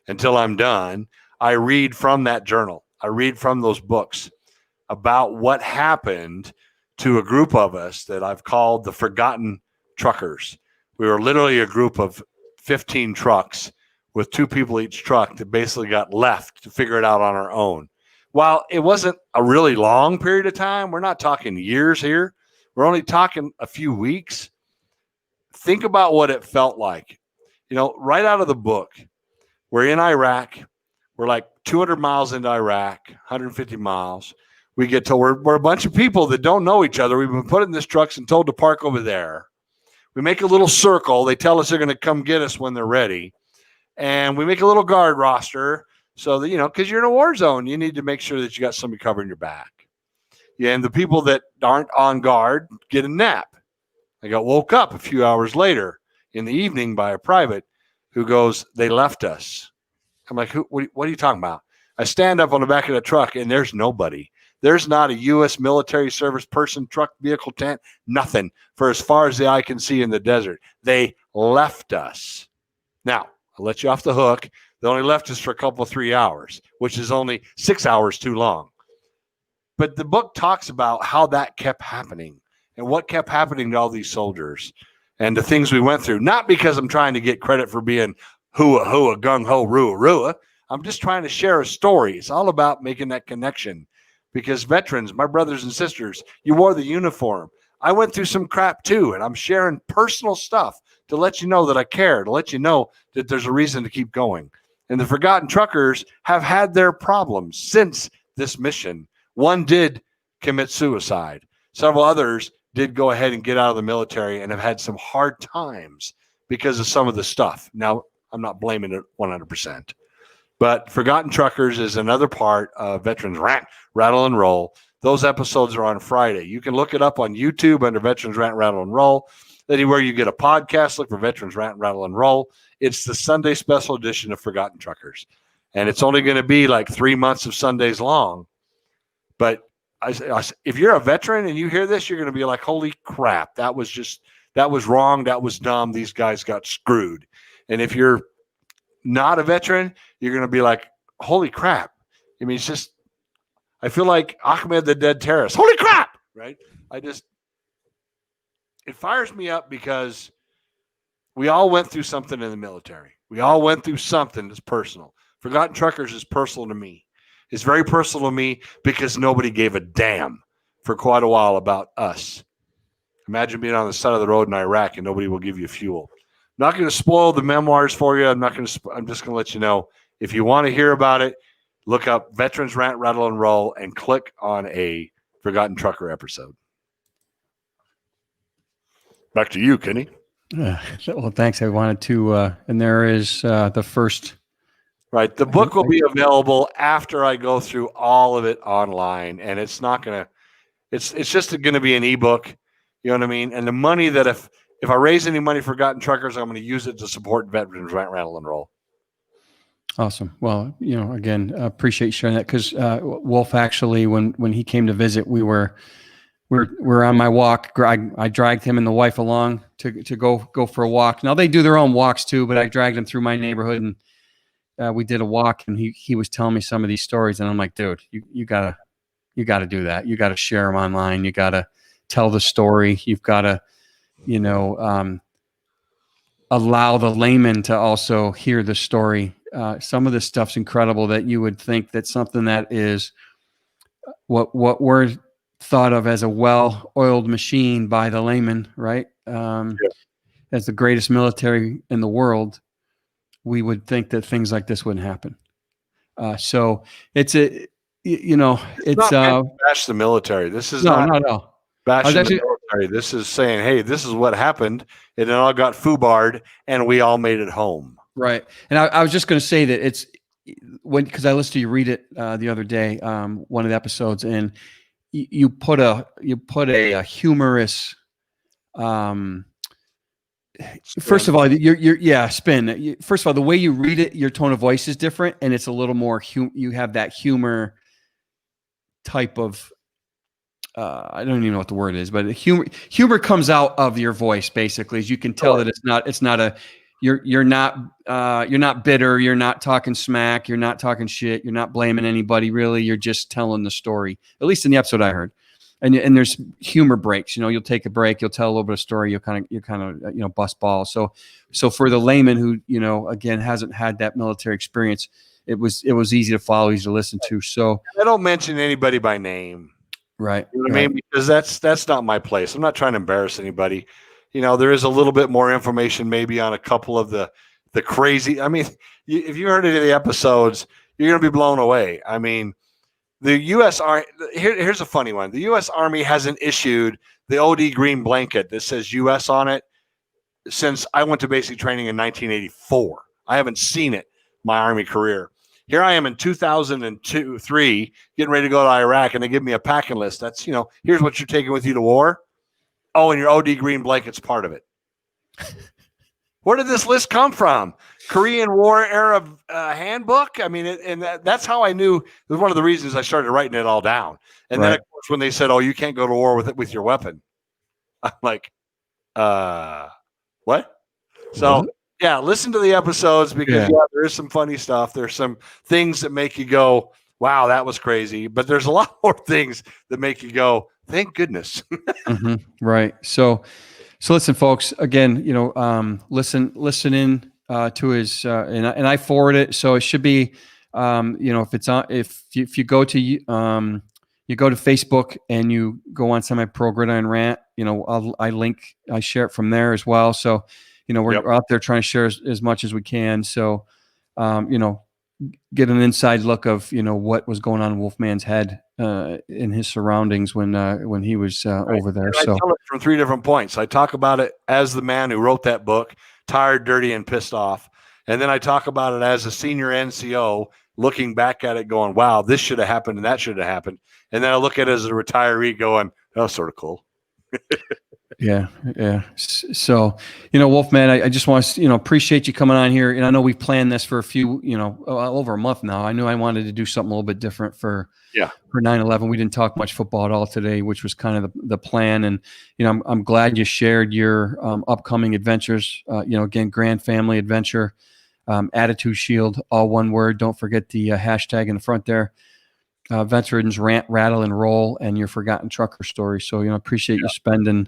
Speaker 3: until I'm done, I read from that journal. I read from those books about what happened to a group of us that I've called the Forgotten Truckers. We were literally a group of 15 trucks with 2 people each truck that basically got left to figure it out on our own. while it wasn't a really long period of time, we're not talking years here. We're only talking a few weeks. Think about what it felt like. Right out of the book, we're in Iraq. We're like 200 miles into Iraq, 150 miles. We get to, we're a bunch of people that don't know each other. We've been put in this trucks and told to park over there. We make a little circle. They tell us they're going to come get us when they're ready. And we make a little guard roster so that, because you're in a war zone, you need to make sure that you got somebody covering your back. Yeah, and the people that aren't on guard get a nap. I got woke up a few hours later in the evening by a private who goes, "They left us." I'm like, what are you talking about? I stand up on the back of the truck and there's nobody. There's not a U.S. military service person, truck, vehicle, tent, nothing for as far as the eye can see in the desert. They left us. Now, I'll let you off the hook. They only left us for a couple, 3 hours, which is only 6 hours too long. But the book talks about how that kept happening and what kept happening to all these soldiers and the things we went through. Not because I'm trying to get credit for being hooah, gung-ho, rua. I'm just trying to share a story. It's all about making that connection. Because veterans, my brothers and sisters, you wore the uniform. I went through some crap too, and I'm sharing personal stuff to let you know that I care, to let you know that there's a reason to keep going. And the Forgotten Truckers have had their problems since this mission. One did commit suicide. Several others did go ahead and get out of the military and have had some hard times because of some of the stuff. Now, I'm not blaming it 100%. But Forgotten Truckers is another part of Veterans Rant, Rattle and Roll. Those episodes are on Friday. You can look it up on YouTube under Veterans Rant, Rattle and Roll. Anywhere you get a podcast, look for Veterans Rant, Rattle and Roll. It's the Sunday special edition of Forgotten Truckers. And it's only going to be like 3 months of Sundays long. But if you're a veteran and you hear this, you're going to be like, holy crap, that was wrong. That was dumb. These guys got screwed. And if you're not a veteran, you're going to be like, holy crap. I mean, I feel like Ahmed the Dead Terrorist. Holy crap, right? It fires me up because we all went through something in the military. We all went through something that's personal. Forgotten Truckers is personal to me. It's very personal to me because nobody gave a damn for quite a while about us. Imagine being on the side of the road in Iraq and nobody will give you fuel. Not going to spoil the memoirs for you. I'm just going to let you know. If you want to hear about it, look up Veterans Rant, Rattle and Roll, and click on a Forgotten Trucker episode. Back to you, Kenny.
Speaker 2: Well, thanks. I wanted to, and there is the first.
Speaker 3: Right. The book will be available after I go through all of it online, and it's not going to, it's just going to be an ebook. You know what I mean? And the money that if I raise any money for Forgotten Truckers, I'm going to use it to support Veterans Rant, Rattle and Roll.
Speaker 2: Awesome. Well, again, appreciate you sharing that because Wolf actually, when he came to visit, we were on my walk. I dragged him and the wife along to go for a walk. Now they do their own walks too, but I dragged him through my neighborhood and we did a walk. And he was telling me some of these stories, and I'm like, dude, you gotta do that. You gotta share them online. You gotta tell the story. You've gotta, allow the layman to also hear the story. Some of this stuff's incredible that you would think that something that is what we're thought of as a well-oiled machine by the layman, right? As the greatest military in the world, we would think that things like this wouldn't happen. So it's it's
Speaker 3: not bash the military. This is not bashing the military. This is saying, hey, this is what happened, and it all got foobarred, and we all made it home.
Speaker 2: Right. And I was just going to say that because I listened to you read it the other day, one of the episodes, and you put a humorous, first of all, spin. First of all, the way you read it, your tone of voice is different, and it's a little more, you have that humor type of, I don't even know what the word is, but humor comes out of your voice, basically, as you can tell that it's not a, you're not bitter. You're not talking smack. You're not talking shit. You're not blaming anybody. Really, you're just telling the story. At least in the episode I heard. And there's humor breaks. You'll take a break. You'll tell a little bit of story. You'll kind of bust balls. So for the layman who again hasn't had that military experience, it was easy to follow, easy to listen to. So
Speaker 3: I don't mention anybody by name.
Speaker 2: Right.
Speaker 3: You know what I mean? Because that's not my place. I'm not trying to embarrass anybody. There is a little bit more information maybe on a couple of the crazy. I mean, if you heard any of the episodes, you're going to be blown away. I mean, the U.S. Army. Here's a funny one. The U.S. Army hasn't issued the OD green blanket that says U.S. on it since I went to basic training in 1984. I haven't seen it my Army career. Here I am in 2002-3 getting ready to go to Iraq, and they give me a packing list. That's, here's what you're taking with you to war. Oh, and your OD green blanket's part of it. Where did this list come from? Korean War era handbook? I mean, that's how I knew. It was one of the reasons I started writing it all down. And then, of course, when they said, oh, you can't go to war with your weapon, I'm like, what? So, yeah, listen to the episodes because there is some funny stuff. There's some things that make you go, wow, that was crazy. But there's a lot more things that make you go, thank goodness.
Speaker 2: Right. So listen, folks, again, listen in to his, and I forward it. So it should be, if it's on, if you go to, you go to Facebook and you go on Semi-Pro Gridiron Rant, I share it from there as well. So, we're out there trying to share as much as we can. So, get an inside look of, what was going on in Wolfman's head in his surroundings when he was over there.
Speaker 3: So I tell it from 3 different points. I talk about it as the man who wrote that book, tired, dirty, and pissed off. And then I talk about it as a senior NCO looking back at it going, wow, this should have happened and that should have happened. And then I look at it as a retiree going, oh, sort of cool.
Speaker 2: Yeah. So, Wolfman, I just want to, appreciate you coming on here. And I know we've planned this for a few, over a month now. I knew I wanted to do something a little bit different for 9/11. We didn't talk much football at all today, which was kind of the plan. And, I'm glad you shared your upcoming adventures. Again, Grand Family Adventure, Attitude Shield, all one word. Don't forget the hashtag in the front there. Veterans Rant, Rattle and Roll, and your Forgotten Trucker story. So, appreciate you spending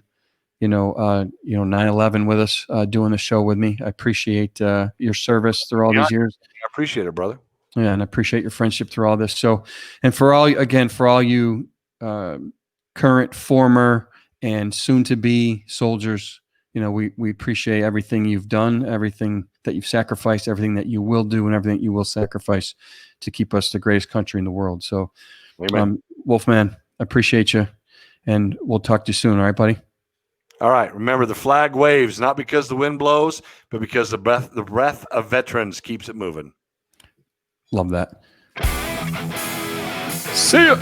Speaker 2: 9/11 with us, doing the show with me. I appreciate your service through all these years.
Speaker 3: I appreciate it, brother.
Speaker 2: Yeah, and I appreciate your friendship through all this. So, and for all you current, former, and soon-to-be soldiers, we appreciate everything you've done, everything that you've sacrificed, everything that you will do, and everything that you will sacrifice to keep us the greatest country in the world. So, Wolfman, I appreciate you, and we'll talk to you soon. All right, buddy?
Speaker 3: All right. Remember, the flag waves, not because the wind blows, but because the breath of veterans keeps it moving.
Speaker 2: Love that. See ya.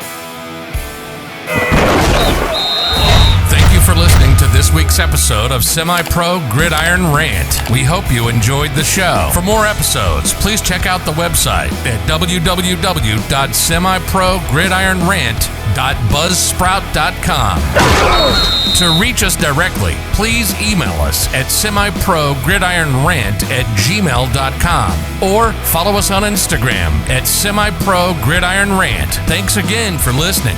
Speaker 1: Thank you for listening to this week's episode of Semi-Pro Gridiron Rant. We hope you enjoyed the show. For more episodes, please check out the website at www.semiprogridironrant.buzzsprout.com. To reach us directly, please email us at semiprogridironrant@gmail.com or follow us on Instagram at Semi-Pro Gridiron Rant. Thanks again for listening.